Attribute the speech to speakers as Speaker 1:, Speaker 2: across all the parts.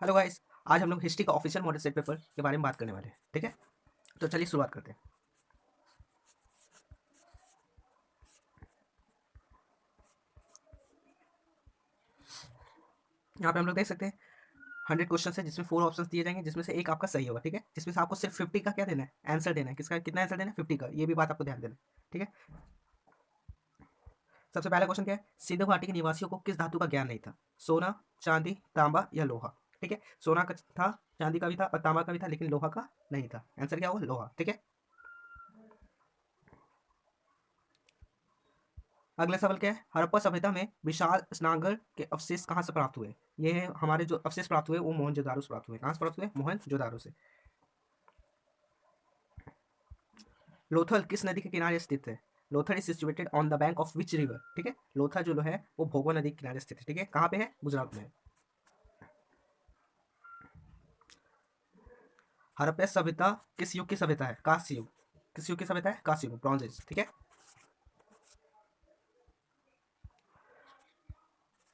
Speaker 1: Hello guys, आज हम लोग हिस्ट्री का ऑफिशियल मॉडल सेट पेपर के बारे में बात करने वाले हैं। ठीक है, तो चलिए शुरुआत करते हैं। यहाँ पे हम लोग देख सकते हैं 100 क्वेश्चन है, जिसमें 4 ऑप्शंस दिए जाएंगे, जिसमें से एक आपका सही होगा। ठीक है, जिसमें से आपको सिर्फ 50 का क्या देना है, आंसर देना है। किसका कितना आंसर देना है, 50 का। ये भी बात आपको ध्यान देना है। ठीक है, सबसे पहला क्वेश्चन क्या है, सिंधु घाटी के निवासियों को किस धातु का ज्ञान नहीं था? सोना, चांदी, तांबा या लोहा? ठीक है, सोना का था, चांदी का भी था और तांबा का भी था, लेकिन लोहा का नहीं था। आंसर क्या होगा, लोहा। ठीक है, अगला सवाल क्या है, हड़प्पा सभ्यता में विशाल स्नानघर के अवशेष कहाँ से प्राप्त हुए? ये है हमारे जो अवशेष प्राप्त हुए वो मोहनजोदारो से प्राप्त हुए। कहाँ से प्राप्त हुए? मोहनजोदारो से। लोथल किस नदी के किनारे स्थित है? Lothal is situated on the bank of which river? ठीक है, लोथल जो है वो भोगवा नदी के किनारे स्थित है। ठीक है, कहाँ पे है? गुजरात में है। हड़प्पा सभ्यता किस युग की सभ्यता है? कांस्य युग। किस युग की सभ्यता है? कांस्य युग, ब्रॉन्ज एज। ठीक है,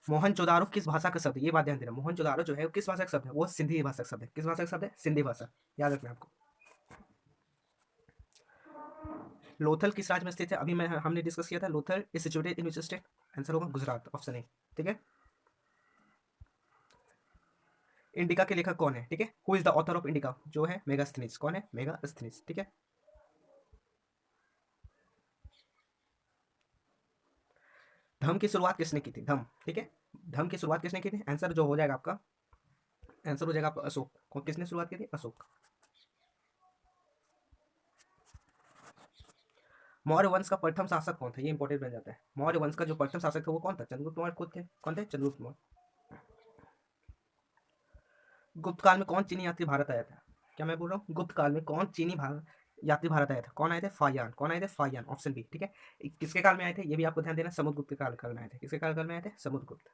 Speaker 1: मोहनजोदारो किस भाषा का शब्द है? ये बात ध्यान देना, मोहनजोदारो जो है वो किस भाषा का शब्द है? वो सिंधी भाषा का शब्द है। किस भाषा का शब्द है? सिंधी भाषा। याद रखना आपको। लोथल किस राज्य में स्थित है? अभी हमने डिस्कस किया था, Lothal is situated in which state? Answer होगा गुजरात, ऑप्शन ए। ठीक है, इंडिका के लेखक कौन है? ठीक है, who is the author of indica? जो है मेगास्थनीज। कौन है? मेगास्थनीज। ठीक है, धम की शुरुआत किसने की थी? धम। ठीक है, धम की शुरुआत किसने की थी? आंसर जो हो जाएगा आपका, आंसर हो जाएगा आपका अशोक। किसने शुरुआत की थी? अशोक। मौर्य वंश का प्रथम शासक कौन था? ये इंपॉर्टेंट बन जाता है। मौर्य वंश का जो प्रथम शासक था वो कौन था? चंद्रगुप्त मौर्य खुद थे। कौन थे? चंद्रगुप्त मौर्य। गुप्त काल में कौन चीनी यात्री भारत आया था? क्या मैं बोल रहा हूँ, गुप्त काल में कौन चीनी यात्री भारत आया था? कौन आए थे? फायान। कौन आए थे? Fahien, option B. ठीक है, किसके काल में आए थे? ये भी आपको ध्यान देना, समुद्रगुप्त के काल में आए थे। किसके काल में आए थे? समुद्रगुप्त।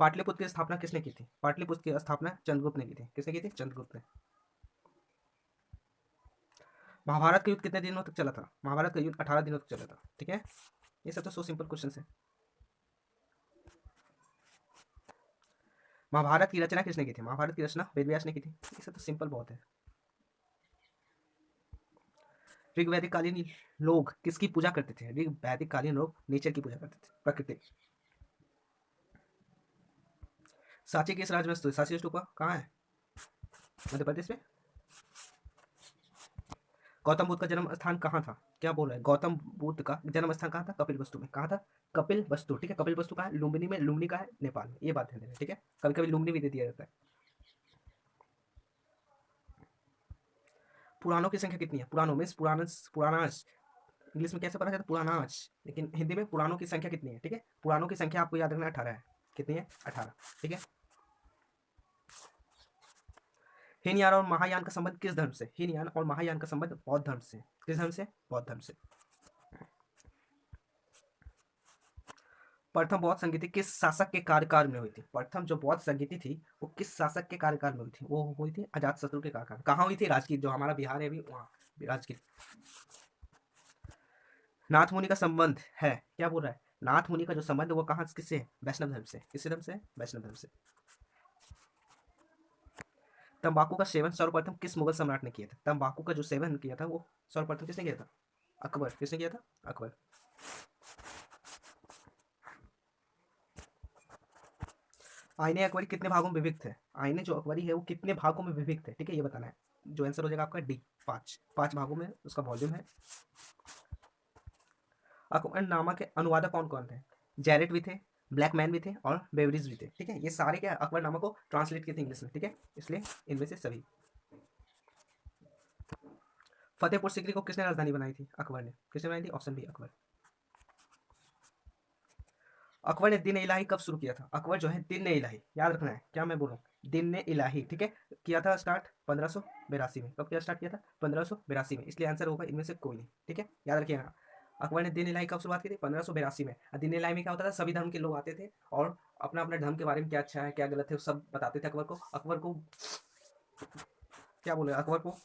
Speaker 1: पाटलिपुत्र की स्थापना किसने की थी? पाटलिपुत्र की स्थापना चंद्रगुप्त ने की थी। किसने की थी? चंद्रगुप्त ने। महाभारत का युद्ध कितने दिनों तक चला था? महाभारत का युद्ध 18 दिनों तक चला था। ठीक है, ये सब तो सो सिंपल क्वेश्चन है। महाभारत की रचना किसने की थी? महाभारत की रचना वेदव्यास ने की थी। ये सब तो सिंपल बहुत है। ऋग्वैदिक कालीन लोग किसकी पूजा करते थे? ऋग्वैदिक कालीन लोग नेचर की पूजा करते थे, प्रकृति। सांची किस राज्य में स्थित? सांची स्तूपा कहाँ है? मध्य प्रदेश में। गौतम बुद्ध का जन्म स्थान कहाँ था? क्या बोल रहा है, गौतम बुद्ध का जन्म स्थान कहाँ था? कपिल वस्तु में। कहाँ था? कपिल वस्तु। ठीक है, कपिल वस्तु कहाँ है? लुम्बिनी में। लुम्बिनी का है नेपाल में। ये बात ध्यान देना। ठीक है, कभी कभी लुम्बिनी भी दे दिया जाता है। पुराणों की संख्या कितनी है? पुराणों में पुराणास, इंग्लिश में कैसे पढ़ा जाता है? पुराणाच, लेकिन हिंदी में पुराणों की संख्या कितनी है? ठीक है, पुराणों की संख्या आपको याद रखना 18 है। कितनी है? 18। ठीक है, हीनयान और महायान का संबंध किस धर्म से? हीनयान और महायान का संबंध बौद्ध धर्म से। किस धर्म से? बौद्ध धर्म से। प्रथम बौद्ध संगीति किस शासक के कार्यकाल में हुई थी? प्रथम जो बौद्ध संगीति थी वो किस शासक के कार्यकाल में हुई थी? वो हुई थी अजात शत्रु के कार्यकाल। कहाँ हुई थी? राजगीर, जो हमारा बिहार है अभी, वहाँ राजगीर। नाथ मुनि का संबंध है, क्या बोल रहा है, नाथ मुनि का जो संबंध वो कहाँ किससे है? वैष्णव धर्म से। किस धर्म से? वैष्णव धर्म से। तंबाकू का सेवन सर्वप्रथम किस मुगल सम्राट ने किया था? तंबाकू का जो सेवन किया था वो सर्वप्रथम किसने किया था? अकबर। किसने किया था? अकबर। आईने अकबरी कितने भागों में विभक्त है? आईने जो अकबरी है वो कितने भागों में विभक्त है? ठीक है, ये बताना है। जो आंसर हो जाएगा आपका डी, 5। 5 भागों में उसका वॉल्यूम है। अकबरनामा के अनुवादक कौन कौन थे? जैरेट भी थे, ब्लैक मैन भी थे और बेवरिज भी थे। ठीक है, ये सारे क्या अकबरनामा को ट्रांसलेट किए थे इंग्लिश में। ठीक है, इसलिए इनमें से सभी। फतेहपुर सिकरी को किसने राजधानी बनाई थी? अकबर ने। किसने बनाई थी? Option B, Akbar. अकबर ने दिन इलाही कब शुरू किया था? अकबर जो है दिन इलाही, याद रखना है, क्या मैं बोलूँ, दिन इलाही। ठीक है, किया था स्टार्ट 1582 में। कब किया स्टार्ट किया था? 1582 में। इसलिए आंसर होगा इनमें से कोई नहीं। ठीक है, याद रखिएगा, अकबर ने दिन इलाही कब शुरुआत की थी? 1582 में। दिन इलाही में क्या होता था, सभी धर्म के लोग आते थे और अपना अपना धर्म के बारे में क्या अच्छा है क्या गलत है सब बताते थे अकबर को। अकबर को क्या बोले, अकबर को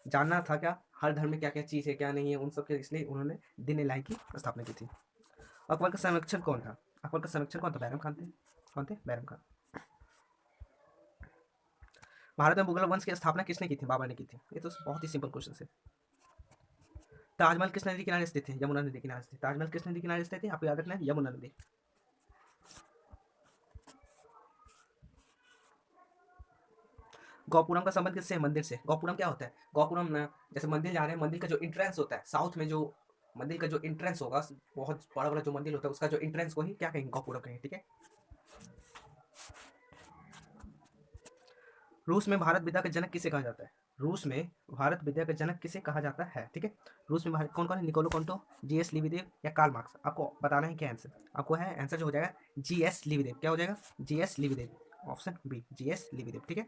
Speaker 1: जानना था क्या हर धर्म में क्या क्या चीज़ है क्या नहीं है उन सब के, इसलिए उन्होंने दिन इलाही की स्थापना की थी। अकबर का संरक्षक कौन था? अकबर का संरक्षक कौन था? बैरम खान थे। कौन थे? बैरम खान। भारत में मुगल वंश की स्थापना किसने की थी? बाबर ने की थी। ये तो बहुत ही सिंपल क्वेश्चन है। ताजमहल किस नदी किनारे स्थित है? यमुना नदी किनारे स्थित। ताजमहल किस नदी किनारे स्थित है? आपको याद रखना है, यमुना नदी। गौपुरम का संबंध किससे है? मंदिर से। गौपुरम क्या होता है? गौपुरम ना, जैसे मंदिर जा रहे हैं, मंदिर का जो इंट्रेंस होता है साउथ में, जो मंदिर का जो इंट्रेंस होगा, बहुत बड़ा बड़ा जो मंदिर होता है उसका जो इंट्रेंस को ही क्या कहेंगे? गौपुरम कहेंगे। ठीक है। रूस में भारत विद्या का जनक किसे कहा जाता है? रूस में भारत विद्या का जनक किसे कहा जाता है? ठीक है। रूस में भारत कौन कौन है? निकोलो कांटो, जीएस लिविदेव या कार्ल मार्क्स? आपको बताना है क्या आंसर। आपको है आंसर जो हो जाएगा जीएस लिविदेव। क्या हो जाएगा? जीएस लिविदेव। ऑप्शन बी, जीएस लिविदेव। ठीक है।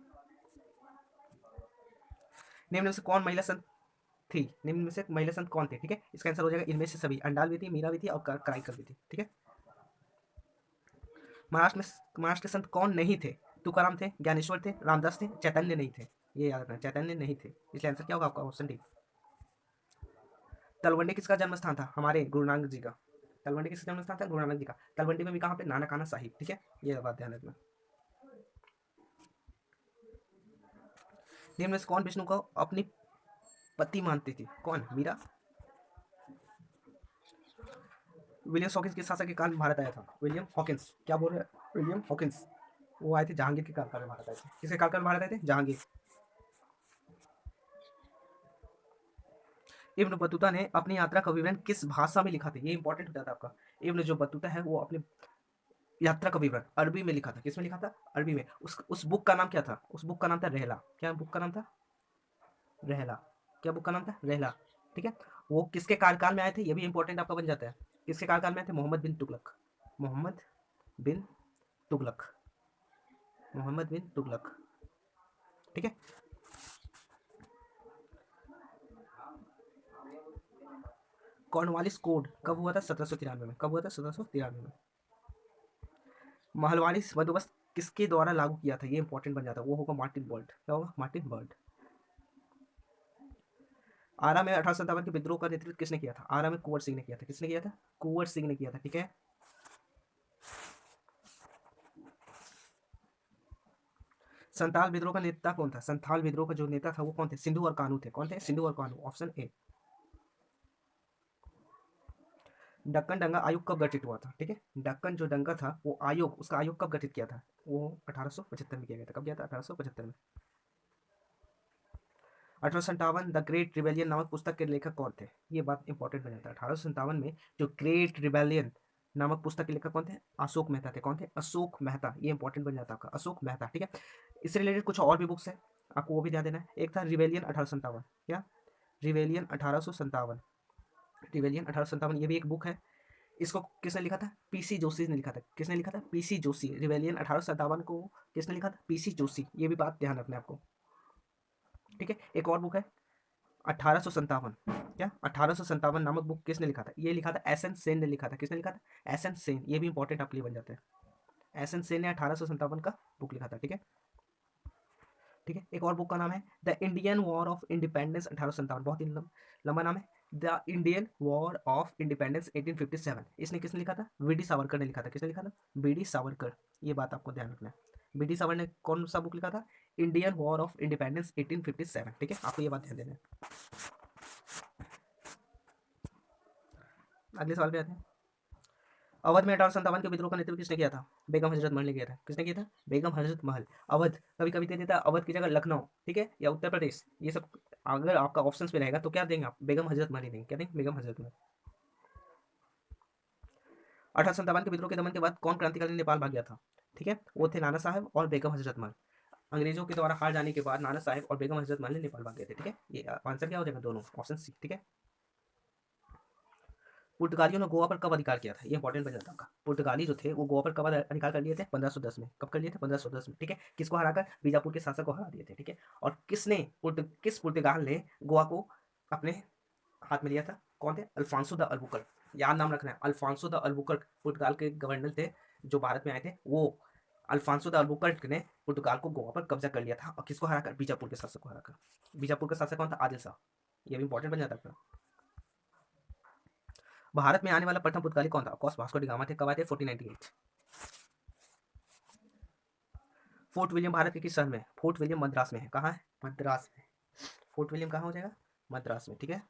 Speaker 1: निम्न में से कौन महिला संत थी? निम्न में से महिला संत कौन थे? ठीक है। इसका आंसर हो जाएगा इनमें से सभी। अंडाल भी थी, मीरा भी थी और कराइकर भी थी। ठीक है। महाराष्ट्र में महाराष्ट्र के संत कौन नहीं थे? तुकाराम थे, ज्ञानेश्वर थे, रामदास थे, चैतन्य नहीं थे। ये याद रखना, चैतन्य नहीं थे। इसलिए आंसर क्या होगा आपका? Option D. तलवंडी किसका जन्म स्थान था? हमारे गुरु नानक जी का। तलवंडी किसका जन्म स्थान था? गुरु नानक जी का। तलवंडी में भी कहाँ पे? नानकाना साहिब। ठीक है। ये बात ध्यान रखना। निम्न में से कौन विष्णु को अपनी पति मानती थी? कौन? मीरा। विलियम हॉकिंस किस शासक के काल में भारत आया था? William Hawkins. क्या बोल रहे हैं? William Hawkins. वो आए थे जहांगीर के काल में भारत आए थे। किसके काल में भारत आए थे? जहांगीर। इब्न बतूता ने अपनी यात्रा का विवरण किस भाषा में लिखा था? ये इंपॉर्टेंट होता था आपका। इब्न जो बतूता है वो अपनी यात्रा का विवरण अरबी में लिखा था। किसमें लिखा था? अरबी में। उस बुक का नाम क्या था? उस बुक का नाम था रहला। क्या बुक का नाम था? रहला। क्या बुक का नाम था? रहला। ठीक है। वो किसके कार्यकाल में आए थे? ये भी इंपॉर्टेंट आपका बन जाता है। किसके कार्यकाल में आए थे? मोहम्मद बिन तुगलक। मोहम्मद बिन तुगलक। मोहम्मद बिन तुगलक। ठीक है। कॉर्नवालिस कोड कब हुआ था? 1793 में। कब हुआ था? 1793 में। महलवाड़ी बंदोबस्त किसके द्वारा लागू किया था? ये इंपॉर्टेंट बन जाता है। वो होगा मार्टिन बर्ट। क्या होगा? Martin Burt. आरा में 1857 के विद्रोह का नेतृत्व किसने किया था? आरा में कुंवर सिंह ने किया था। किसने किया था? कुंवर सिंह ने किया था। ठीक है। संताल विद्रोह का नेता कौन था? संथाल विद्रोह का जो नेता था वो कौन थे? सिंधु और कानू थे। कौन थे? सिंधु और कानू। Option A. दक्कन दंगा आयोग कब गठित हुआ था? ठीक है। दक्कन जो दंगा था वो आयोग, उसका आयोग कब गठित किया था? वो 1875 में किया गया था। कब किया था? 1875 में। 1857 द ग्रेट रिबेलियन नामक पुस्तक के लेखक कौन थे? ये बात इंपॉर्टेंट बन जाता है। 1857 में जो ग्रेट रिबेलियन नामक पुस्तक के लेखक कौन थे? अशोक मेहता थे। कौन थे? अशोक मेहता। ये इंपॉर्टेंट बन जाता है आपका, अशोक मेहता। ठीक है। इससे रिलेटेड कुछ और भी बुक्स है, आपको वो भी ध्यान देना है। एक था रिबेलियन 1857। क्या? रिबेलियन 1857। रिबेलियन 1857 ये भी एक बुक है। इसको किसने लिखा था? पीसी जोशी ने लिखा था। किसने लिखा था? पीसी जोशी। रिबेलियन 1857 को किसने लिखा था? पीसी जोशी। ये भी बात ध्यान रखना है आपको। ठीक है। एक और बुक है 1857। क्या? 1857 नामक बुक किसने लिखा था? ये लिखा था एस एन सेन ने लिखा था। किसने लिखा था? S N Sen. ये भी इंपॉर्टेंट आपके लिए बन जाता है। एस एन सेन ने 1857 का बुक लिखा था। ठीक है। ठीक है। एक और बुक का नाम है the Indian war of independence 1857। बहुत ही लंबा नाम है। The Indian war of independence 1857। इसने किसने लिखा था? वी डी सावरकर ने लिखा था। किसने लिखा था? B D Savarkar. ये बात आपको ध्यान रखना है। बी डी सावर ने कौन सा बुक लिखा था? Indian war of independence 1857। ठीक है। आपको ये बात ध्यान देना है। अगले सवाल पे आते हैं। अवध में 1857 के विद्रोह का नेतृत्व किसने किया था? बेगम हजरत महल ने किया था। किसने किया था? बेगम हजरत महल। अवध कभी कभी दे देता है अवध की जगह लखनऊ। ठीक है, या उत्तर प्रदेश, ये सब अगर आपका ऑप्शंस में रहेगा तो क्या देंगे आप? बेगम हजरत महल ही देंगे। क्या देंगे? बेगम हजरत महल। 1857 के विद्रोह के दमन के बाद कौन क्रांतिकारी नेपाल भाग गया था? ठीक है, वो थे नाना साहब और बेगम हजरत महल। अंग्रेजों के द्वारा हार जाने के बाद नाना साहब और बेगम हजरत महल ने नेपाल भाग गए थे। ठीक है, ये आंसर क्या हो जाएगा? दोनों, ऑप्शन सी। ठीक है। पुर्तगालियों ने गोवा पर कब अधिकार किया था? ये इंपॉर्टेंट बन जाता है आपका। पुर्तगाली जो थे वो गोवा पर कब अधिकार कर लिए थे? 1510 में। कब कर लिए थे? 1510 में। ठीक है। किसको हराकर? बीजापुर के शासक को हरा दिए थे। ठीक है। और किस पुर्तगाल ने गोवा को अपने हाथ में लिया था? कौन थे? Alfonso de Albuquerque. याद नाम रखना है, अल्फांसो द अल्बुकर्क पुर्तगाल के गवर्नर थे जो भारत में आए थे। वो अल्फांसो द अल्बुकर्क ने पुर्तगाल को गोवा पर कब्जा कर लिया था। और किसको हराकर? बीजापुर के शासक को हराकर। बीजापुर का शासक कौन था? आदिल शाह। ये भी इंपॉर्टेंट बन जाता है। भारत में आने वाला प्रथम पुर्तगाली कौन था? ऑफकोर्स वास्को डी गामा थे। कब आए थे? 1498। फोर्ट विलियम भारत के किस शहर में? फोर्ट विलियम मद्रास में है। कहाँ है? मद्रास में। फोर्ट विलियम कहाँ हो जाएगा? मद्रास में, ठीक है।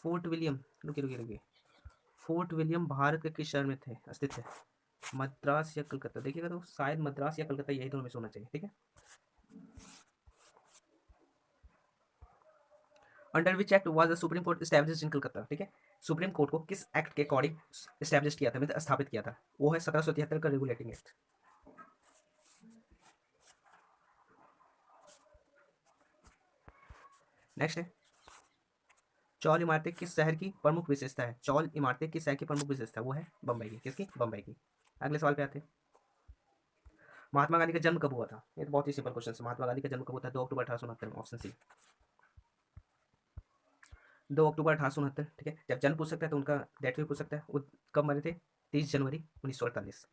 Speaker 1: फोर्ट विलियम, रुकिए, फोर्ट विलियम भारत के किस शहर में थे स्थित है? मद्रास या कलकत्ता, देखिएगा तो शायद मद्रास या कलकत्ता, यही दोनों में से होना चाहिए, ठीक है। Under which act was the supreme court established in Calcutta, ठीक है। सुप्रीम कोर्ट को किस एक्ट के अकॉर्डिंग एस्टैब्लिश किया था, मतलब स्थापित किया था? वो है 1773 का रेगुलेटिंग एक्ट। नेक्स्ट है, चौल इमारतें किस शहर की प्रमुख विशेषता है? चौल इमारतें किस शहर की प्रमुख विशेषता है? वो है बम्बई की। किसकी? बम्बई की। अगले सवाल पे आते हैं, महात्मा गांधी का जन्म कब हुआ था? ये तो बहुत ही सिंपल क्वेश्चन है। महात्मा गांधी का जन्म कब हुआ था? 2 अक्टूबर 1869 में, ऑप्शन सी, 2 अक्टूबर 1869, ठीक है। जब जन्म पूछ सकता है तो उनका डेट भी पूछ सकता है। वो कब मरे थे? 30 जनवरी 1948,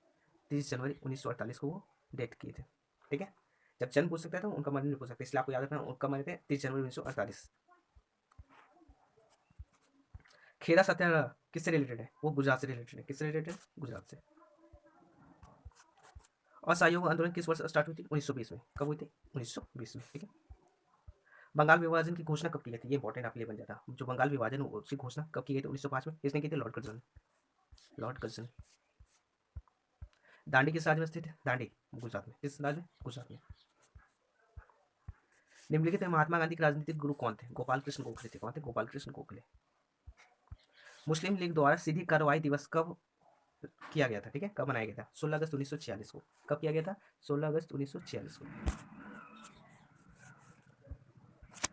Speaker 1: 30 जनवरी 1948 को वो डेट किए थे, ठीक है। जब जन्म पूछ सकता है तो उनका मरने नहीं पूछ सकते, इसलिए आपको याद रखना उनका मरे थे 30 जनवरी 1948। खेड़ा सत्याग्रह किससे रिलेटेड है? वो गुजरात से रिलेटेड है। किससे रिलेटेड है? गुजरात से। असहयोग आंदोलन किस वर्ष स्टार्ट हुई थी? 1920 में। कब हुई थी? 1920 में, ठीक है। बंगाल विभाजन की घोषणा कब की गई थी? ये इंपॉर्टेंट आपके लिए बन जाता। जो बंगाल विभाजन उसकी घोषणा कब की गई थी? 1905 में। किसने की थी? Lord Curzon. Lord Curzon. Dandi किस राज्य में स्थित है? दांडी गुजरात में। किस राज्य में? गुजरात में। निम्नलिखित में महात्मा गांधी के राजनीतिक गुरु कौन थे? गोपाल कृष्ण गोखले थे। कौन थे? गोपाल कृष्ण गोखले। मुस्लिम लीग द्वारा सीधी कार्रवाई दिवस कब किया गया था? ठीक है, कब मनाया गया था? 16 अगस्त 1946 को। कब किया गया था? 16 अगस्त 1946 को।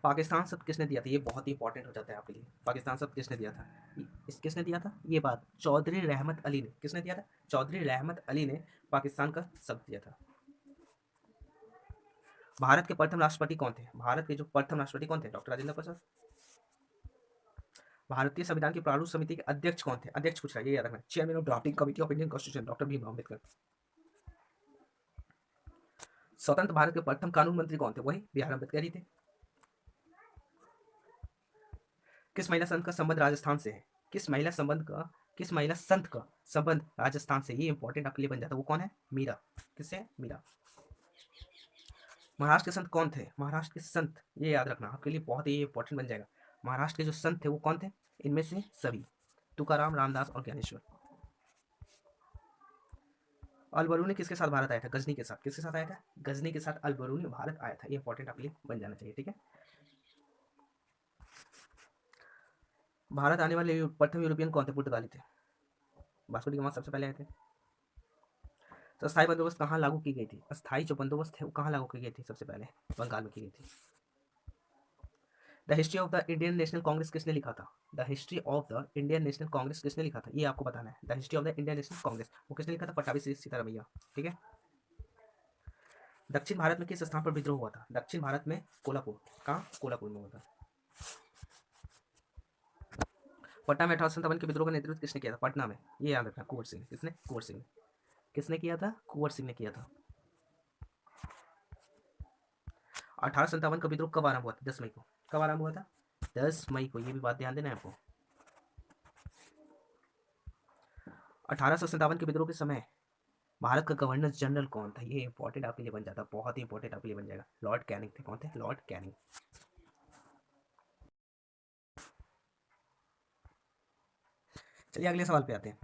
Speaker 1: पाकिस्तान शब्द किसने दिया था? ये बहुत ही इंपॉर्टेंट हो जाता है आपके लिए। पाकिस्तान शब्द किसने दिया था? किसने दिया था ये बात? चौधरी रहमत अली ने। किसने दिया था? चौधरी रहमत अली ने पाकिस्तान का शब्द दिया था। भारत के प्रथम राष्ट्रपति कौन थे? भारत के जो प्रथम राष्ट्रपति कौन थे? डॉक्टर राजेंद्र प्रसाद। भारतीय संविधान की प्रारूप समिति के अध्यक्ष कौन थे? अध्यक्ष पूछ रहा है, ये याद रखना। Chairman of drafting committee of Indian constitution, doctor Bhimrao Ambedkar. स्वतंत्र भारत के प्रथम कानून मंत्री कौन थे? वही बी आर अम्बेडकर ही थे। किस महिला संत का संबंध राजस्थान से है? किस महिला संत का संबंध राजस्थान से? ये इंपॉर्टेंट आपके लिए बन जाता है। वो कौन है? मीरा। किससे है? मीरा। महाराष्ट्र के संत कौन थे? महाराष्ट्र के संत, ये याद रखना आपके लिए बहुत ही इंपॉर्टेंट बन जाएगा। महाराष्ट्र के जो संत थे वो कौन थे? इनमें से सभी, तुकाराम, रामदास और ज्ञानेश्वर। अलबरूनी किसके साथ भारत आया था? गजनी के साथ। किसके साथ आया था? गजनी के साथ अलबरूनी भारत आया था। ये इंपॉर्टेंट आपके लिए बन जाना चाहिए, ठीक है। भारत आने वाले प्रथम यूरोपियन कौन थे? पुर्तगाली थे। वास्को डी गामा सबसे पहले आए थे। तो अस्थायी बंदोबस्त कहाँ लागू की गई थी? अस्थायी जो बंदोबस्त है वो कहाँ लागू की गई थी? सबसे पहले बंगाल में की गई थी। The history of the Indian national Congress किसने लिखा था? The history of the Indian national Congress किसने लिखा था? ये आपको बताना है। The history of the Indian national Congress वो किसने लिखा था? पट्टाभी सीतारामैया, ठीक है। दक्षिण भारत में किस स्थान पर विद्रोह हुआ था? दक्षिण भारत में कोल्हापुर। कहाँ? कोल्हापुर में हुआ था। पटना में 1857 के विद्रोह का नेतृत्व किसने किया था? पटना में, ये याद रखना, कुंवर सिंह। किसने? कुंवर सिंह। किसने किया था? कुंवर सिंह ने किया था। 1857 का विद्रोह कब आरंभ हुआ था? 10 मई को। कब आरंभ हुआ था? 10 मई को। ये भी बात ध्यान देना है आपको। 1857 के विद्रोह के समय भारत का गवर्नर जनरल कौन था? ये इंपॉर्टेंट आपके लिए बन जाता है, बहुत ही इंपॉर्टेंट आपके लिए बन जाएगा। लॉर्ड कैनिंग थे। कौन थे? Lord Canning. चलिए अगले सवाल पे आते हैं।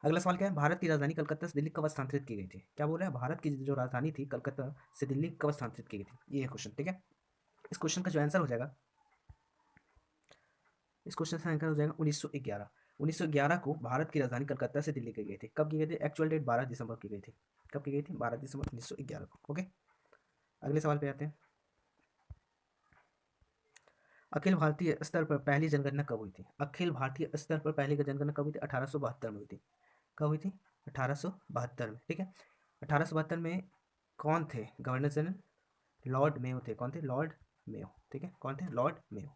Speaker 1: अगला सवाल क्या है? भारत की राजधानी कलकत्ता से दिल्ली कब स्थानांतरित की गई थी? क्या बोल रहे हैं? भारत की जो राजधानी थी कलकत्ता से दिल्ली कब स्थानांतरित की गई थी? ये है क्वेश्चन, ठीक है। इस क्वेश्चन का जो आंसर हो जाएगा, इस क्वेश्चन का आंसर हो जाएगा 1911। 1911 को भारत की राजधानी कलकत्ता से दिल्ली की गई थी। कब की गई थी? एक्चुअल डेट 12 दिसंबर की गई थी। कब की गई थी? 12 दिसंबर 1911 को, ओके। अगले सवाल पे आते हैं। अखिल भारतीय स्तर पर पहली जनगणना कब हुई थी? अखिल भारतीय स्तर पर पहली जनगणना कब हुई थी? 1872 में हुई थी। कब हुई थी? 1872 में, ठीक है। 1872 में कौन थे गवर्नर जनरल? लॉर्ड मेयो थे। कौन थे? लॉर्ड मेयो, ठीक है। कौन थे? Lord Mayo.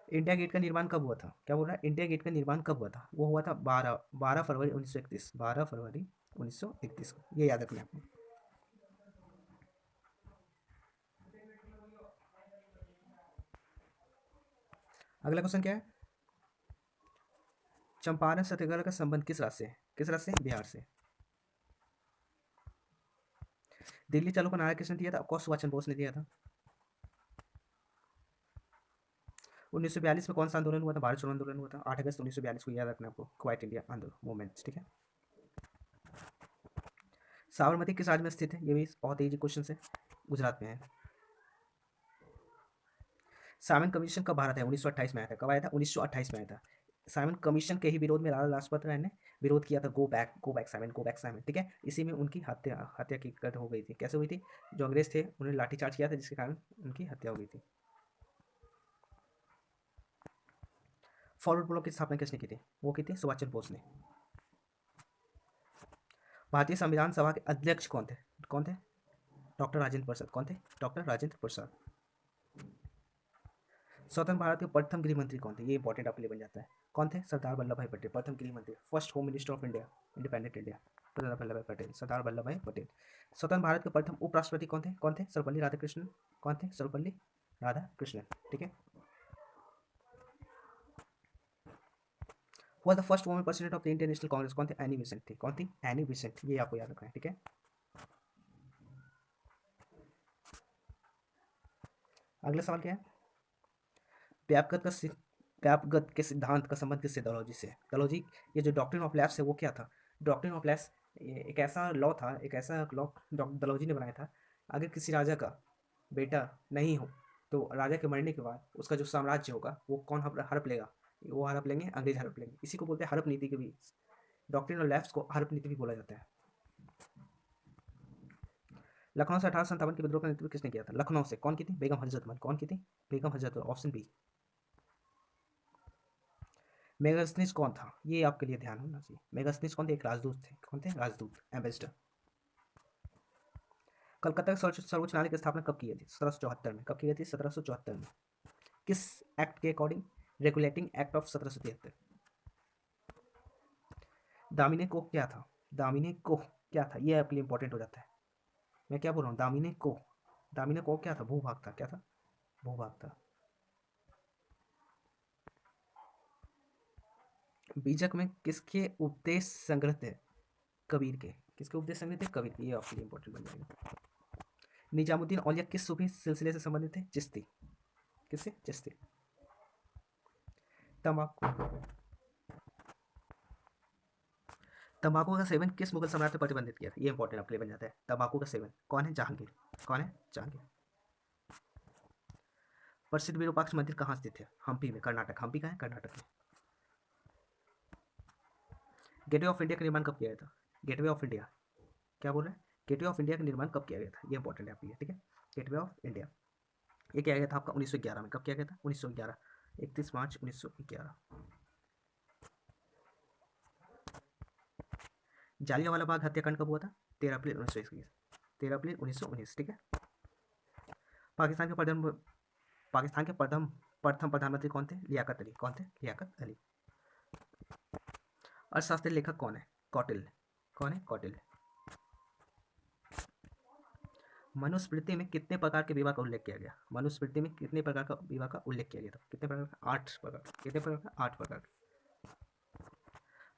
Speaker 1: इंडिया गेट का निर्माण कब हुआ था? क्या बोल रहा है? इंडिया गेट का निर्माण कब हुआ था? वो हुआ था 12 फरवरी 1931। 12 फरवरी 1931 को। ये याद रखना है आपको। अगला क्वेश्चन क्या है? चंपारण सत्याग्रह का संबंध किस राज्य से है? किस राज्य से? बिहार से। दिल्ली चलो को नारा किसने दिया था? ऑफकोर्स सुभाष चंद्र बोस ने दिया था। 1942 में कौन सा आंदोलन हुआ था? भारत छोड़ो आंदोलन हुआ था। 8 अगस्त 1942 को याद रखना आपको, क्वाइट इंडिया आंदोलन मूवमेंट, ठीक है। साबरमती किस राज्य में स्थित है? ये भी बहुत इजी क्वेश्चन है, गुजरात में है। साइमन कमीशन कब भारत है? 1928 में आया था। कब आया था? 1928 में आया था। साइमन कमीशन के ही विरोध में लाला लाजपत राय ने विरोध किया था, go back Simon, go back Simon, ठीक है। इसी में उनकी हत्या की हो गई थी। कैसे हुई थी? जो अंग्रेज थे उन्होंने लाठीचार्ज किया था, जिसके कारण उनकी हत्या हो गई थी। फॉरवर्ड ब्लॉक की स्थापना किसने की थी? वो की थी सुभाष चंद्र बोस ने। भारतीय संविधान सभा के अध्यक्ष कौन थे? कौन थे? डॉक्टर राजेंद्र प्रसाद। कौन थे? डॉक्टर राजेंद्र प्रसाद। स्वतंत्र भारत के प्रथम गृह मंत्री कौन थे? ये इंपॉर्टेंट आपके लिए बन जाता है। कौन थे? सरदार वल्लभ भाई पटेल, प्रथम गृह मंत्री, first home minister of India, independent India, Sardar Vallabh Bhai Patel, सरदार वल्लभ भाई पटेल। स्वतंत्र भारत के प्रथम उपराष्ट्रपति कौन थे? कौन थे? सर्वपल्ली राधाकृष्णन। कौन थे? सर्वपल्ली राधाकृष्णन, ठीक है। Was the first women president of the Indian national Congress? कौन थे? एनी बेसेंट थी। कौन थी? Annie Besant. ये आपको याद रखना है, ठीक है। अगला सवाल क्या है? व्यापगत के सिद्धांत का संबंध किससे? डलहौजी से। डलहौजी, ये जो डॉक्ट्रिन ऑफ लैप्स है वो क्या था? डॉक्ट्रिन ऑफ लैप्स एक ऐसा लॉ था, एक ऐसा लॉ डलहौजी ने बनाया था। अगर किसी राजा का बेटा नहीं हो तो राजा के मरने के बाद उसका जो साम्राज्य होगा वो कौन हड़प लेगा? वो हड़प लेंगे, अंग्रेज हड़प लेंगे। इसी को बोलते हैं हड़प नीति के भी। डॉक्ट्रिन ऑफ लैप्स को हड़प नीति भी बोला जाता है। लखनऊ से 1857 के विद्रोह का नेतृत्व किसने किया था? लखनऊ से कौन की थी? बेगम हजरत महल। कौन की थी? Begum Hazrat, option B. मेगास्थनीज कौन था? ये आपके लिए ध्यान होना चाहिए। मेगास्थनीज कौन थे? एक राजदूत थे। कौन थे? राजदूत, एम्बेसडर। कलकत्ता के सर्वोच्च न्यायालय की स्थापना कब की गई थी? 1774 में। कब की गई थी? 1774 में। किस एक्ट के according? Regulating act of 1773। Damini को क्या था? दामिनी को क्या था? ये आपके लिए इंपॉर्टेंट हो जाता है। मैं क्या बोल रहा हूँ? दामिनी को क्या था? भूभाग था। क्या था? भूभाग था। बीजक में किसके उपदेश संग्रह थे? कबीर के। किसके उपदेश संग्रह थे? कबीर के। ये आपके लिए इंपॉर्टेंट बन जाएगा। निजामुद्दीन औलिया किस सूफी सिलसिले से संबंधित थे? चिश्ती। किससे? चिश्ती। तंबाकू तंबाकू का सेवन किस मुगल सम्राट ने प्रतिबंधित किया था? ये इंपॉर्टेंट आपके लिए बन जाता है। तंबाकू का सेवन कौन है? जहांगीर। कौन है? जहांगीर। प्रसिद्ध विरूपाक्ष मंदिर कहाँ स्थित है? हम्पी में, कर्नाटक। हम्पी कहाँ है? कर्नाटक में। गेटवे ऑफ इंडिया का निर्माण कब किया गया था? गेटवे ऑफ इंडिया, क्या बोल रहे हैं? गेटवे ऑफ इंडिया का निर्माण कब किया गया था? ये इंपॉर्टेंट है आपके लिए, ठीक है। गेटवे ऑफ इंडिया ये किया गया था आपका 1911 में। कब किया गया था? 1911, 31 मार्च 1911। जालियांवाला बाग हत्याकांड कब हुआ था? 13 अप्रैल 1921। 13 अप्रैल 1919, ठीक है। पाकिस्तान के प्रथम पाकिस्तान के प्रथम प्रथम प्रधानमंत्री कौन थे? लियाकत अली। कौन थे? लियाकत अली। अर्थशास्त्री लेखक कौन है? कौटिल्य। कौन है? कौटिल्य। मनुस्मृति में कितने प्रकार के विवाह का उल्लेख किया गया? मनुस्मृति में कितने प्रकार का विवाह का उल्लेख किया गया था? कितने प्रकार का? 8 प्रकार। कितने प्रकार का? 8 प्रकार।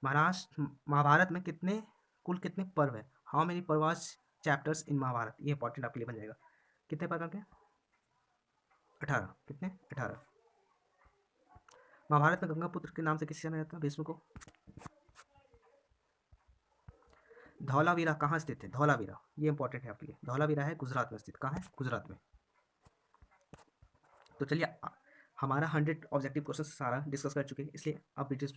Speaker 1: महाराष्ट्र महाभारत में कितने पर्व है? हाउ मेनी पर्वास चैप्टर्स इन महाभारत? ये इंपॉर्टेंट आपके लिए बन जाएगा। कितने प्रकार के? 18। कितने? 18। महाभारत में गंगापुत्र के नाम से किसे जाना जाता है? भीष्म को। धौलावीरा कहाँ स्थित है? धौलावीरा, ये इंपॉर्टेंट है आपके लिए। धौलावीरा है गुजरात में स्थित। कहाँ है? गुजरात में। तो चलिए हमारा 100 ऑब्जेक्टिव क्वेश्चन सारा डिस्कस कर चुके हैं, इसलिए अब ब्रिटिश